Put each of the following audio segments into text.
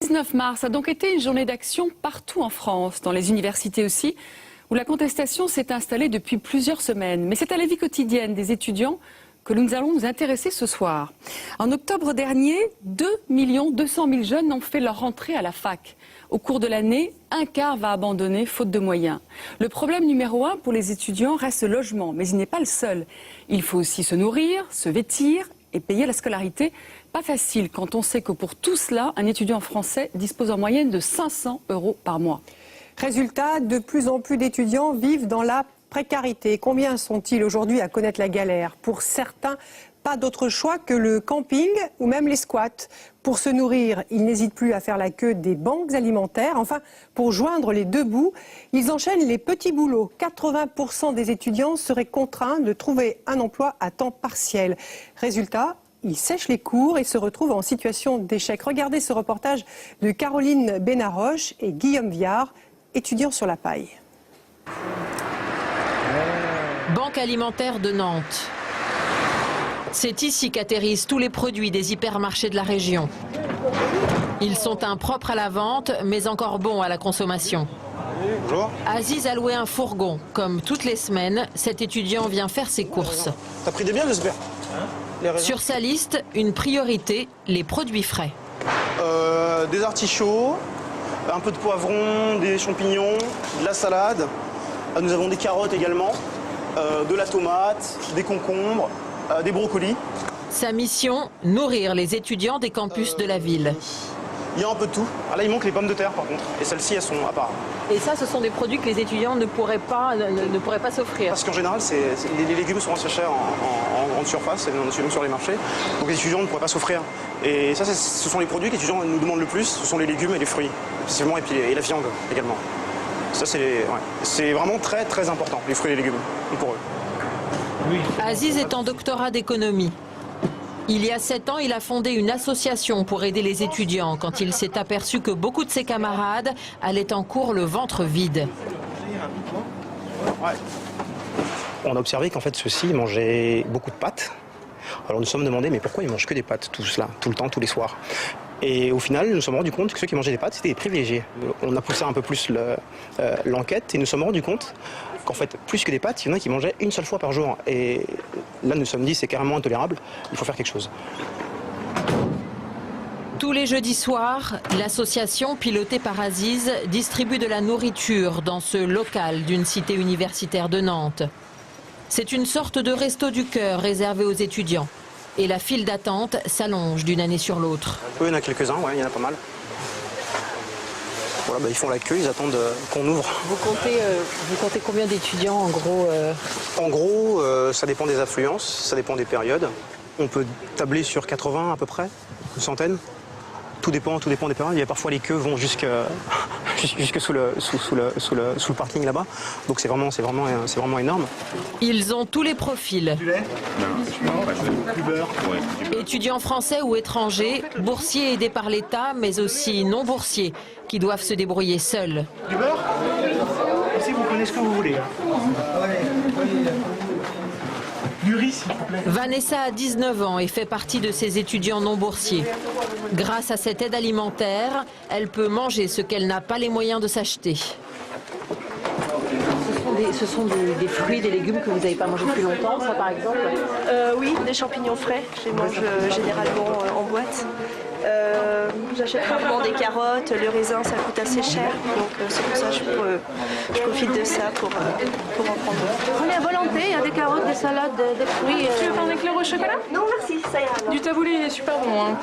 Le 19 mars a donc été une journée d'action partout en France, dans les universités aussi, où la contestation s'est installée depuis plusieurs semaines. Mais c'est à la vie quotidienne des étudiants que nous allons nous intéresser ce soir. En octobre dernier, 2 200 000 jeunes ont fait leur rentrée à la fac. Au cours de l'année, un quart va abandonner faute de moyens. Le problème numéro 1 pour les étudiants reste le logement, mais il n'est pas le seul. Il faut aussi se nourrir, se vêtir et payer la scolarité. Pas facile quand on sait que pour tout cela, un étudiant français dispose en moyenne de 500 € par mois. Résultat, de plus en plus d'étudiants vivent dans la précarité. Combien sont-ils aujourd'hui à connaître la galère? Pour certains, pas d'autre choix que le camping ou même les squats. Pour se nourrir, ils n'hésitent plus à faire la queue des banques alimentaires. Enfin, pour joindre les deux bouts, ils enchaînent les petits boulots. 80% des étudiants seraient contraints de trouver un emploi à temps partiel. Résultat, ils sèchent les cours et se retrouvent en situation d'échec. Regardez ce reportage de Caroline Benaroche et Guillaume Viard, étudiants sur la paille. Banque alimentaire de Nantes. C'est ici qu'atterrissent tous les produits des hypermarchés de la région. Ils sont impropres à la vente, mais encore bons à la consommation. Bonjour. Aziz a loué un fourgon. Comme toutes les semaines, cet étudiant vient faire ses courses. T'as pris des biens, j'espère. Sur sa liste, une priorité, les produits frais. Des artichauts, un peu de poivron, des champignons, de la salade. Nous avons des carottes également, de la tomate, des concombres, des brocolis. Sa mission, nourrir les étudiants des campus de la ville. Il y a un peu de tout. Ah, là, il manque les pommes de terre, par contre. Et celles-ci, elles sont à part. Et ça, ce sont des produits que les étudiants ne pourraient pas s'offrir. Parce qu'en général, les légumes sont assez chers en grande surface, et donc sur les marchés. Donc les étudiants ne pourraient pas s'offrir. Et ça, ce sont les produits que les étudiants nous demandent le plus. Ce sont les légumes et les fruits, effectivement, et la viande également. Ça, c'est vraiment très, très important, les fruits et les légumes, pour eux. Oui. Aziz est en doctorat d'économie. Il y a 7 ans, il a fondé une association pour aider les étudiants quand il s'est aperçu que beaucoup de ses camarades allaient en cours le ventre vide. Ouais. On a observé qu'en fait ceux-ci mangeaient beaucoup de pâtes. Alors nous nous sommes demandé mais pourquoi ils mangent que des pâtes, tout cela, tout le temps, tous les soirs. Et au final, nous nous sommes rendus compte que ceux qui mangeaient des pâtes, c'était des privilégiés. On a poussé un peu plus l'enquête et nous nous sommes rendus compte qu'en fait, plus que des pâtes, il y en a qui mangeaient une seule fois par jour. Et là, nous nous sommes dit, c'est carrément intolérable, il faut faire quelque chose. Tous les jeudis soirs, l'association pilotée par Aziz distribue de la nourriture dans ce local d'une cité universitaire de Nantes. C'est une sorte de resto du cœur réservé aux étudiants. Et la file d'attente s'allonge d'une année sur l'autre. Oui, il y en a quelques-uns, ouais, il y en a pas mal. Voilà, ils font la queue, ils attendent qu'on ouvre. Vous comptez combien d'étudiants en gros En gros, ça dépend des affluences, ça dépend des périodes. On peut tabler sur 80 à peu près, une centaine. Tout dépend des périodes. Il y a parfois les queues vont jusque sous le parking là-bas. Donc c'est vraiment énorme. Ils ont tous les profils. Du lait ? Non, du beurre. Étudiants français ou étrangers, boursiers aidés par l'État, mais aussi non boursiers, qui doivent se débrouiller seuls. Du beurre ? Ici, vous prenez ce que vous voulez. Du riz, s'il vous plaît. Vanessa a 19 ans et fait partie de ces étudiants non boursiers. Grâce à cette aide alimentaire, elle peut manger ce qu'elle n'a pas les moyens de s'acheter. Ce sont des fruits, des légumes que vous n'avez pas mangé depuis longtemps, ça par exemple? Oui, des champignons frais. Je les mange généralement en boîte. J'achète rarement des carottes, le raisin ça coûte assez cher, donc c'est pour ça que je profite de ça pour en prendre. On est à volonté, il y a des carottes, des salades, des fruits. Tu veux faire un éclair au chocolat? Non merci, ça ira. Du taboulé il est super bon, hein.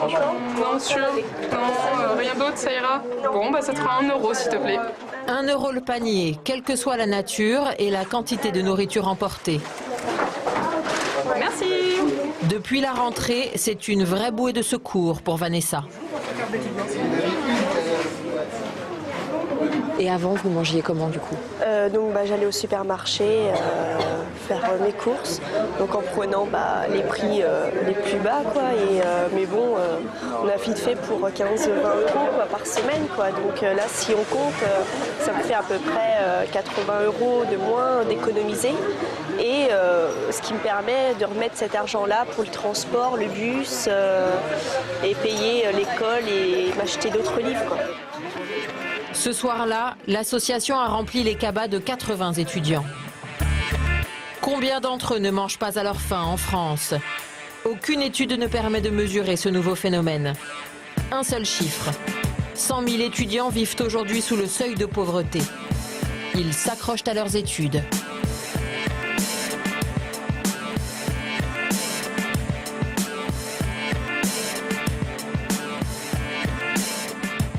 Non, sûr? Non, rien d'autre, ça ira? Bon, bah ça te fera 1 € s'il te plaît. 1 € le panier, quelle que soit la nature et la quantité de nourriture emportée. Merci. Depuis la rentrée, c'est une vraie bouée de secours pour Vanessa. Et avant, vous mangiez comment du coup? Donc j'allais au supermarché faire mes courses, donc en prenant les prix les plus bas quoi. Mais bon, on a vite fait pour 15-20 € par semaine quoi. Donc là, si on compte, ça me fait à peu près 80 € de moins d'économiser. et ce qui me permet de remettre cet argent-là pour le transport, le bus et payer l'école et m'acheter d'autres livres, quoi. Ce soir-là, l'association a rempli les cabas de 80 étudiants. Combien d'entre eux ne mangent pas à leur faim en France? Aucune étude ne permet de mesurer ce nouveau phénomène. Un seul chiffre. 100 000 étudiants vivent aujourd'hui sous le seuil de pauvreté. Ils s'accrochent à leurs études.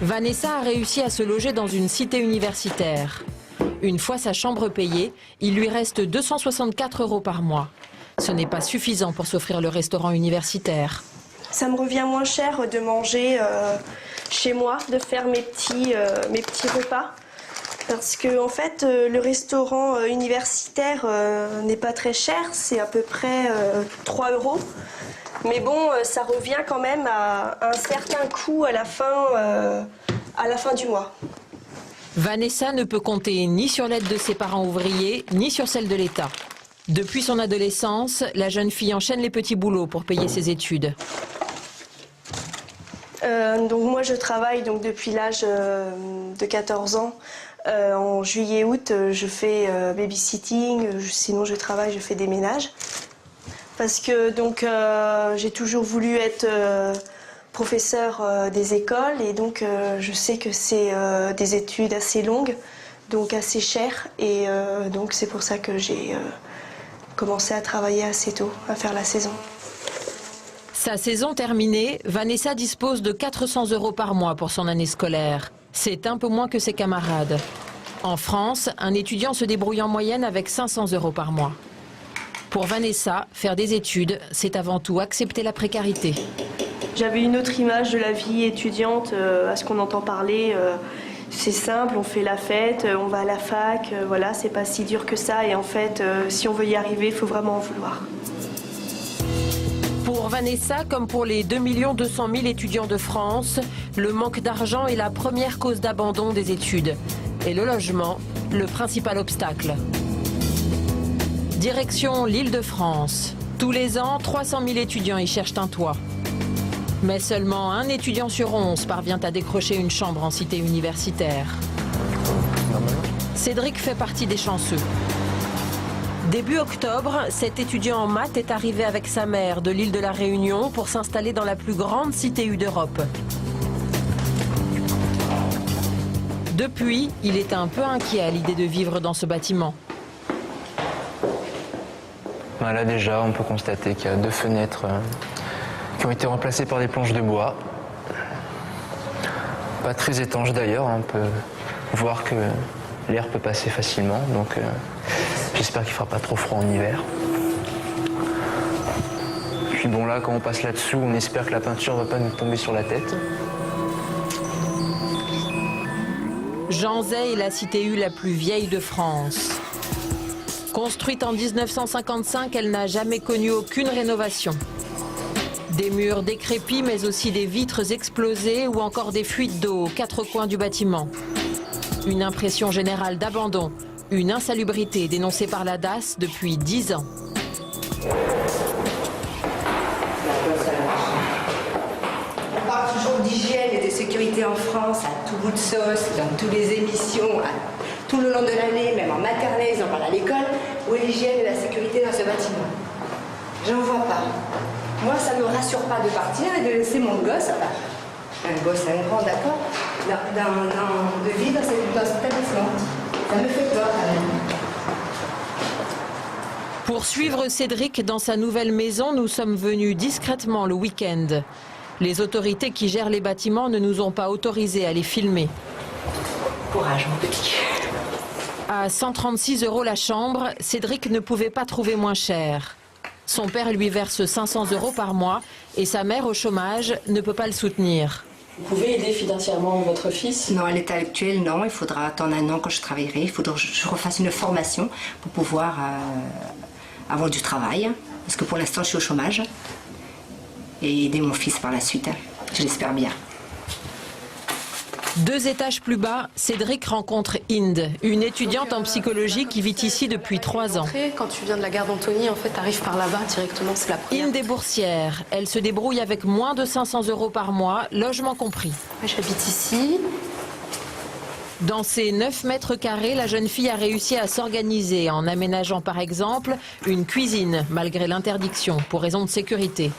Vanessa a réussi à se loger dans une cité universitaire. Une fois sa chambre payée, il lui reste 264 € par mois. Ce n'est pas suffisant pour s'offrir le restaurant universitaire. Ça me revient moins cher de manger chez moi, de faire mes petits repas. Parce que en fait, le restaurant universitaire n'est pas très cher, c'est à peu près 3 €. Mais bon, ça revient quand même à un certain coût à la fin du mois. Vanessa ne peut compter ni sur l'aide de ses parents ouvriers, ni sur celle de l'État. Depuis son adolescence, la jeune fille enchaîne les petits boulots pour payer ses études. Donc moi, je travaille donc, depuis l'âge de 14 ans. En juillet-août, je fais babysitting, sinon je travaille, je fais des ménages. Parce que donc j'ai toujours voulu être professeur des écoles et donc je sais que c'est des études assez longues, donc assez chères et donc c'est pour ça que j'ai commencé à travailler assez tôt, à faire la saison. Sa saison terminée, Vanessa dispose de 400 € par mois pour son année scolaire. C'est un peu moins que ses camarades. En France, un étudiant se débrouille en moyenne avec 500 € par mois. Pour Vanessa, faire des études, c'est avant tout accepter la précarité. J'avais une autre image de la vie étudiante, à ce qu'on entend parler. C'est simple, on fait la fête, on va à la fac, voilà, c'est pas si dur que ça. Et en fait, si on veut y arriver, il faut vraiment en vouloir. Pour Vanessa, comme pour les 2 200 000 étudiants de France, le manque d'argent est la première cause d'abandon des études. Et le logement, le principal obstacle. Direction l'Île-de-France. Tous les ans, 300 000 étudiants y cherchent un toit. Mais seulement un étudiant sur 11 parvient à décrocher une chambre en cité universitaire. Cédric fait partie des chanceux. Début octobre, cet étudiant en maths est arrivé avec sa mère de l'île de la Réunion pour s'installer dans la plus grande cité U d'Europe. Depuis, il est un peu inquiet à l'idée de vivre dans ce bâtiment. Là déjà, on peut constater qu'il y a 2 fenêtres qui ont été remplacées par des planches de bois. Pas très étanches d'ailleurs, on peut voir que l'air peut passer facilement, donc j'espère qu'il ne fera pas trop froid en hiver. Puis bon là, quand on passe là-dessous, on espère que la peinture ne va pas nous tomber sur la tête. Jean Zay est la cité U la plus vieille de France. Construite en 1955, elle n'a jamais connu aucune rénovation. Des murs décrépits, mais aussi des vitres explosées ou encore des fuites d'eau aux 4 coins du bâtiment. Une impression générale d'abandon, une insalubrité dénoncée par la DAS depuis 10 ans. On parle toujours d'hygiène et de sécurité en France, à tout bout de sauce, dans toutes les émissions, tout le long de l'année, même en maternelle, ils en parlent à l'école, où est l'hygiène et la sécurité dans ce bâtiment. J'en vois pas. Moi, ça ne me rassure pas de partir et de laisser mon gosse, enfin, un gosse, un grand, d'accord, de vivre dans cet établissement. Ça me fait peur quand même. Pour suivre Cédric dans sa nouvelle maison, nous sommes venus discrètement le week-end. Les autorités qui gèrent les bâtiments ne nous ont pas autorisés à les filmer. Courage, mon petit. À 136 € la chambre, Cédric ne pouvait pas trouver moins cher. Son père lui verse 500 € par mois et sa mère au chômage ne peut pas le soutenir. Vous pouvez aider financièrement votre fils? Non, à l'état actuel, non. Il faudra attendre un an quand je travaillerai. Il faudra que je refasse une formation pour pouvoir avoir du travail. Parce que pour l'instant, je suis au chômage. Et aider mon fils par la suite. Je l'espère bien. 2 étages plus bas, Cédric rencontre Inde, une étudiante en psychologie qui vit ici depuis 3 ans. Quand tu viens de la gare d'Antony, en fait, tu arrives par là-bas directement, c'est la première. Inde est boursière. Elle se débrouille avec moins de 500 € par mois, logement compris. J'habite ici. Dans ces 9 mètres carrés, la jeune fille a réussi à s'organiser en aménageant par exemple une cuisine, malgré l'interdiction, pour raison de sécurité.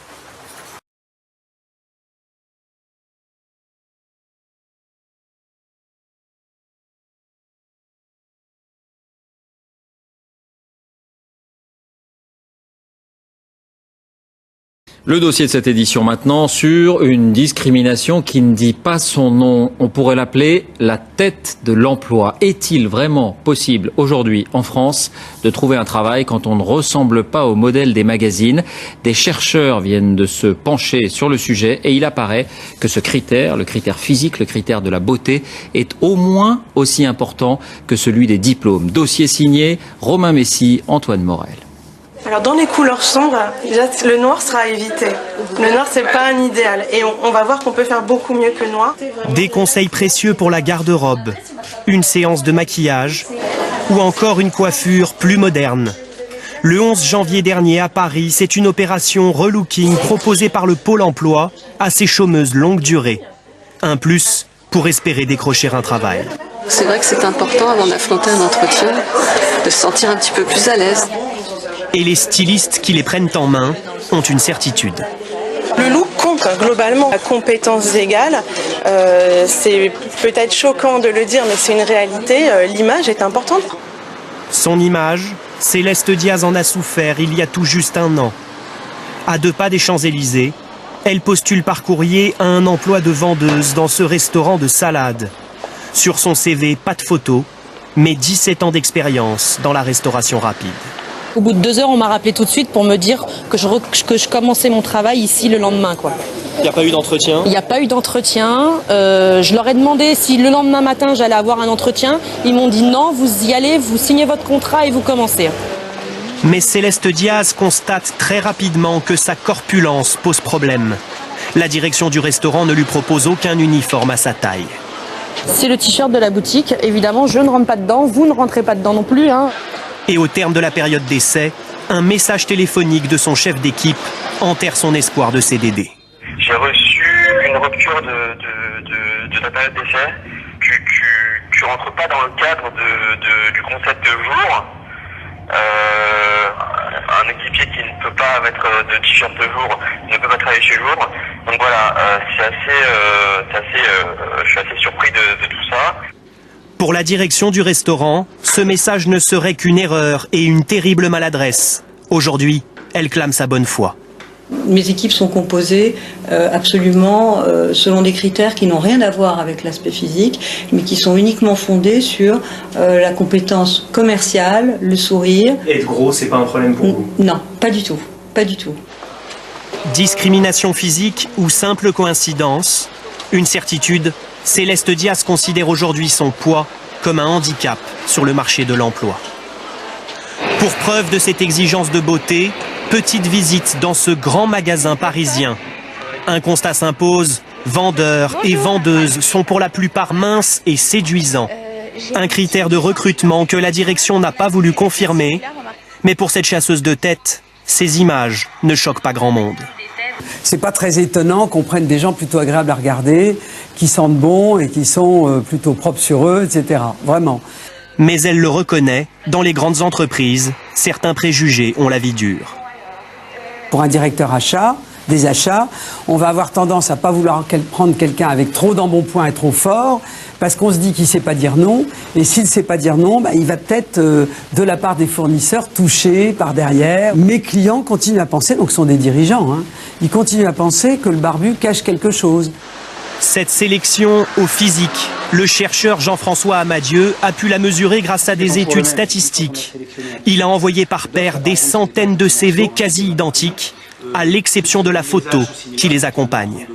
Le dossier de cette édition maintenant sur une discrimination qui ne dit pas son nom. On pourrait l'appeler la tête de l'emploi. Est-il vraiment possible aujourd'hui en France de trouver un travail quand on ne ressemble pas au modèle des magazines? Des chercheurs viennent de se pencher sur le sujet et il apparaît que ce critère, le critère physique, le critère de la beauté, est au moins aussi important que celui des diplômes. Dossier signé Romain Messy, Antoine Morel. Alors dans les couleurs sombres, déjà le noir sera à éviter. Le noir c'est pas un idéal et on va voir qu'on peut faire beaucoup mieux que le noir. Des conseils précieux pour la garde-robe, une séance de maquillage ou encore une coiffure plus moderne. Le 11 janvier dernier à Paris, c'est une opération relooking proposée par le Pôle emploi à ces chômeuses longue durée. Un plus pour espérer décrocher un travail. C'est vrai que c'est important avant d'affronter un entretien, de se sentir un petit peu plus à l'aise. Et les stylistes qui les prennent en main ont une certitude. Le look compte globalement à compétences égales. C'est peut-être choquant de le dire, mais c'est une réalité. L'image est importante. Son image, Céleste Diaz en a souffert il y a tout juste 1 an. À 2 pas des Champs-Élysées, elle postule par courrier à un emploi de vendeuse dans ce restaurant de salade. Sur son CV, pas de photo, mais 17 ans d'expérience dans la restauration rapide. Au bout de 2 heures, on m'a rappelé tout de suite pour me dire que je commençais mon travail ici le lendemain, quoi. Il n'y a pas eu d'entretien? Il n'y a pas eu d'entretien. Je leur ai demandé si le lendemain matin j'allais avoir un entretien. Ils m'ont dit non, vous y allez, vous signez votre contrat et vous commencez. Mais Céleste Diaz constate très rapidement que sa corpulence pose problème. La direction du restaurant ne lui propose aucun uniforme à sa taille. C'est le t-shirt de la boutique. Évidemment, je ne rentre pas dedans. Vous ne rentrez pas dedans non plus, hein. Et au terme de la période d'essai, un message téléphonique de son chef d'équipe enterre son espoir de CDD. J'ai reçu une rupture de ta période d'essai. Tu rentres pas dans le cadre du concept de jour. Un équipier qui ne peut pas mettre de t-shirt de jour ne peut pas travailler chez jour. Donc voilà, je suis assez surpris de tout ça. Pour la direction du restaurant, ce message ne serait qu'une erreur et une terrible maladresse. Aujourd'hui, elle clame sa bonne foi. Mes équipes sont composées absolument selon des critères qui n'ont rien à voir avec l'aspect physique, mais qui sont uniquement fondés sur la compétence commerciale, le sourire. Être gros, c'est pas un problème pour vous? Non, pas du tout, pas du tout. Discrimination physique ou simple coïncidence? Une certitude, Céleste Diaz considère aujourd'hui son poids comme un handicap sur le marché de l'emploi. Pour preuve de cette exigence de beauté, petite visite dans ce grand magasin parisien. Un constat s'impose, vendeurs et vendeuses sont pour la plupart minces et séduisants. Un critère de recrutement que la direction n'a pas voulu confirmer, mais pour cette chasseuse de tête, ces images ne choquent pas grand monde. C'est pas très étonnant qu'on prenne des gens plutôt agréables à regarder, qui sentent bon et qui sont plutôt propres sur eux, etc. Vraiment. Mais elle le reconnaît, dans les grandes entreprises, certains préjugés ont la vie dure. Pour un directeur des achats, on va avoir tendance à pas vouloir prendre quelqu'un avec trop d'embonpoint et trop fort, parce qu'on se dit qu'il sait pas dire non, et s'il sait pas dire non, il va peut-être, de la part des fournisseurs, toucher par derrière. Mes clients continuent à penser, donc ce sont des dirigeants, hein, ils continuent à penser que le barbu cache quelque chose. Cette sélection au physique, le chercheur Jean-François Amadieu a pu la mesurer grâce à des études statistiques. Il a envoyé par paire des centaines de CV quasi identiques, à l'exception de la photo qui les accompagne.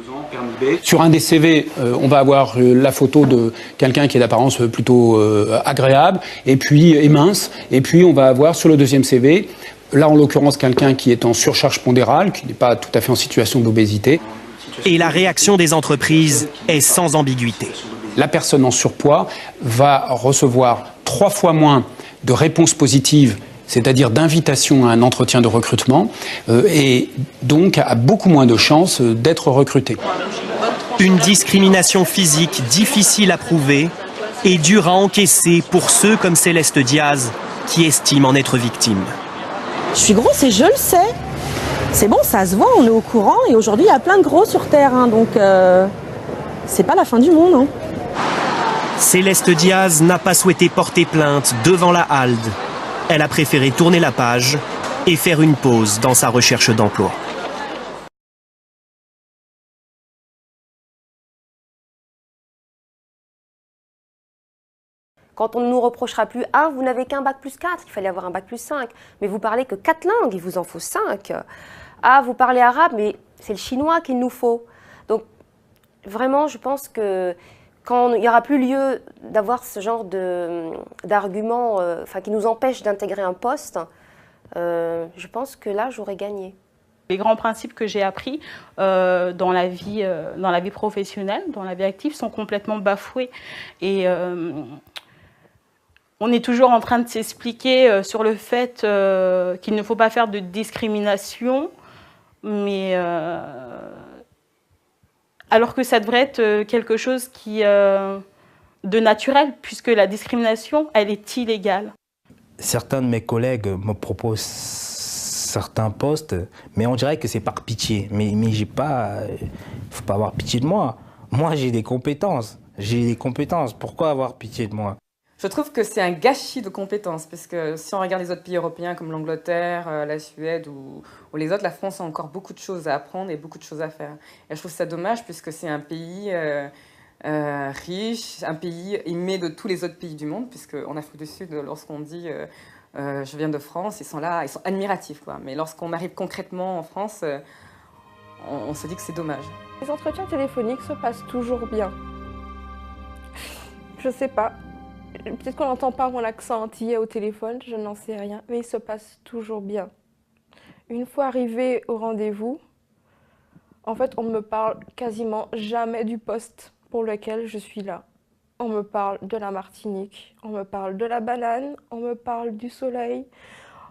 Sur un des CV, on va avoir la photo de quelqu'un qui est d'apparence plutôt agréable et puis est mince. Et puis on va avoir sur le deuxième CV, là en l'occurrence quelqu'un qui est en surcharge pondérale, qui n'est pas tout à fait en situation d'obésité. Et la réaction des entreprises est sans ambiguïté. la personne en surpoids va recevoir 3 fois moins de réponses positives, c'est-à-dire d'invitation à un entretien de recrutement, et donc a beaucoup moins de chances d'être recruté. Une discrimination physique difficile à prouver et dure à encaisser pour ceux comme Céleste Diaz qui estiment en être victime. Je suis grosse et je le sais. C'est bon, ça se voit, on est au courant. Et aujourd'hui, il y a plein de gros sur Terre. Hein, donc, c'est pas la fin du monde. Hein. Céleste Diaz n'a pas souhaité porter plainte devant la HALD. Elle a préféré tourner la page et faire une pause dans sa recherche d'emploi. Quand on ne nous reprochera plus, ah, vous n'avez qu'un bac plus 4, il fallait avoir un bac plus 5. Mais vous parlez que 4 langues, il vous en faut 5. Ah, vous parlez arabe, mais c'est le chinois qu'il nous faut. Donc, vraiment, je pense que quand il n'y aura plus lieu d'avoir ce genre d'arguments qui nous empêchent d'intégrer un poste, je pense que là, j'aurais gagné. Les grands principes que j'ai appris dans la vie professionnelle, dans la vie active, sont complètement bafoués. Et on est toujours en train de s'expliquer sur le fait qu'il ne faut pas faire de discrimination, mais alors que ça devrait être quelque chose de naturel, puisque la discrimination, elle est illégale. Certains de mes collègues me proposent certains postes, mais on dirait que c'est par pitié. Mais j'ai pas, faut pas avoir pitié de moi. Moi, j'ai des compétences. J'ai des compétences. Pourquoi avoir pitié de moi? Je trouve que c'est un gâchis de compétences, parce que si on regarde les autres pays européens comme l'Angleterre, la Suède ou les autres, la France a encore beaucoup de choses à apprendre et beaucoup de choses à faire. Et je trouve ça dommage, puisque c'est un pays riche, un pays aimé de tous les autres pays du monde, puisqu'en Afrique du Sud, lorsqu'on dit je viens de France, ils sont là, ils sont admiratifs, quoi. Mais lorsqu'on arrive concrètement en France, on se dit que c'est dommage. Les entretiens téléphoniques se passent toujours bien. Je sais pas. Peut-être qu'on n'entend pas mon accent antillais au téléphone, je n'en sais rien, mais il se passe toujours bien. Une fois arrivé au rendez-vous, en fait, on ne me parle quasiment jamais du poste pour lequel je suis là. On me parle de la Martinique, on me parle de la banane, on me parle du soleil,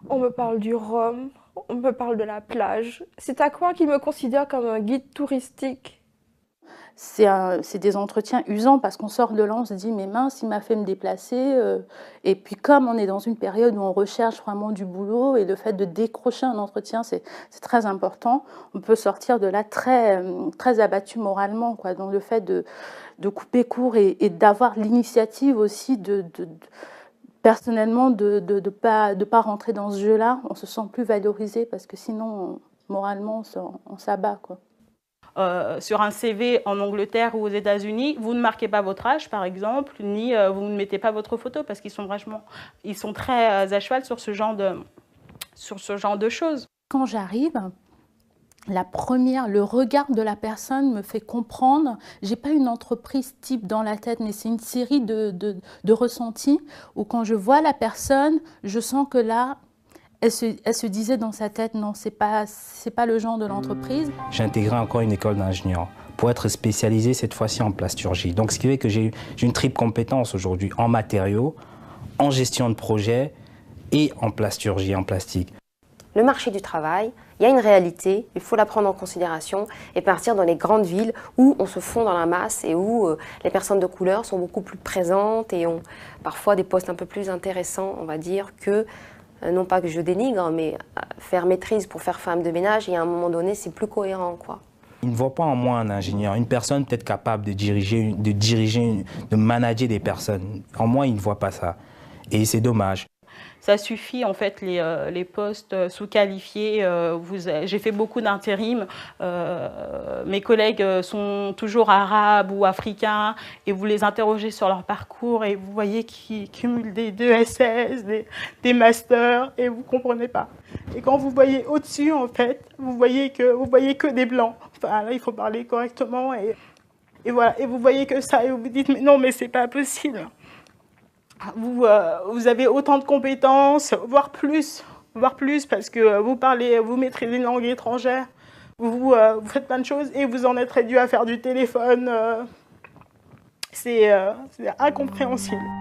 on me parle du rhum, on me parle de la plage. C'est à quoi qu'ils me considèrent comme un guide touristique. C'est des entretiens usants parce qu'on sort de là, on se dit mais mince, il m'a fait me déplacer. Et puis comme on est dans une période où on recherche vraiment du boulot et le fait de décrocher un entretien, c'est très important. On peut sortir de là très, très abattu moralement, quoi. Donc le fait de couper court et d'avoir l'initiative aussi personnellement de pas rentrer dans ce jeu-là, on se sent plus valorisé parce que sinon, moralement, on s'abat, quoi. Sur un CV en Angleterre ou aux États-Unis, vous ne marquez pas votre âge, par exemple, ni vous ne mettez pas votre photo parce qu'ils sont très à cheval sur ce genre de choses. Quand j'arrive, le regard de la personne me fait comprendre. J'ai pas une entreprise type dans la tête, mais c'est une série de ressentis où quand je vois la personne, je sens que là, elle se disait dans sa tête, non, c'est pas le genre de l'entreprise. J'ai intégré encore une école d'ingénieur pour être spécialisé cette fois-ci en plasturgie. Donc ce qui fait que j'ai une triple compétence aujourd'hui en matériaux, en gestion de projet et en plasturgie, en plastique. Le marché du travail, il y a une réalité, il faut la prendre en considération et partir dans les grandes villes où on se fond dans la masse et où les personnes de couleur sont beaucoup plus présentes et ont parfois des postes un peu plus intéressants, on va dire, que non pas que je dénigre, mais faire maîtrise pour faire femme de ménage, et à un moment donné, c'est plus cohérent, quoi. Ils ne voient pas en moi un ingénieur, une personne peut-être capable de diriger, de manager des personnes. En moi, ils ne voient pas ça. Et c'est dommage. Ça suffit, en fait, les postes sous-qualifiés. J'ai fait beaucoup d'intérim. Mes collègues sont toujours arabes ou africains et vous les interrogez sur leur parcours et vous voyez qu'ils cumulent des SS, des masters et vous ne comprenez pas. Et quand vous voyez au-dessus, en fait, vous voyez que des blancs. Enfin, là, il faut parler correctement et voilà. Et vous voyez que ça et vous vous dites, mais non, mais c'est pas possible. Vous avez autant de compétences, voire plus parce que vous maîtrisez une langue étrangère, vous faites plein de choses et vous en êtes réduit à faire du téléphone C'est incompréhensible.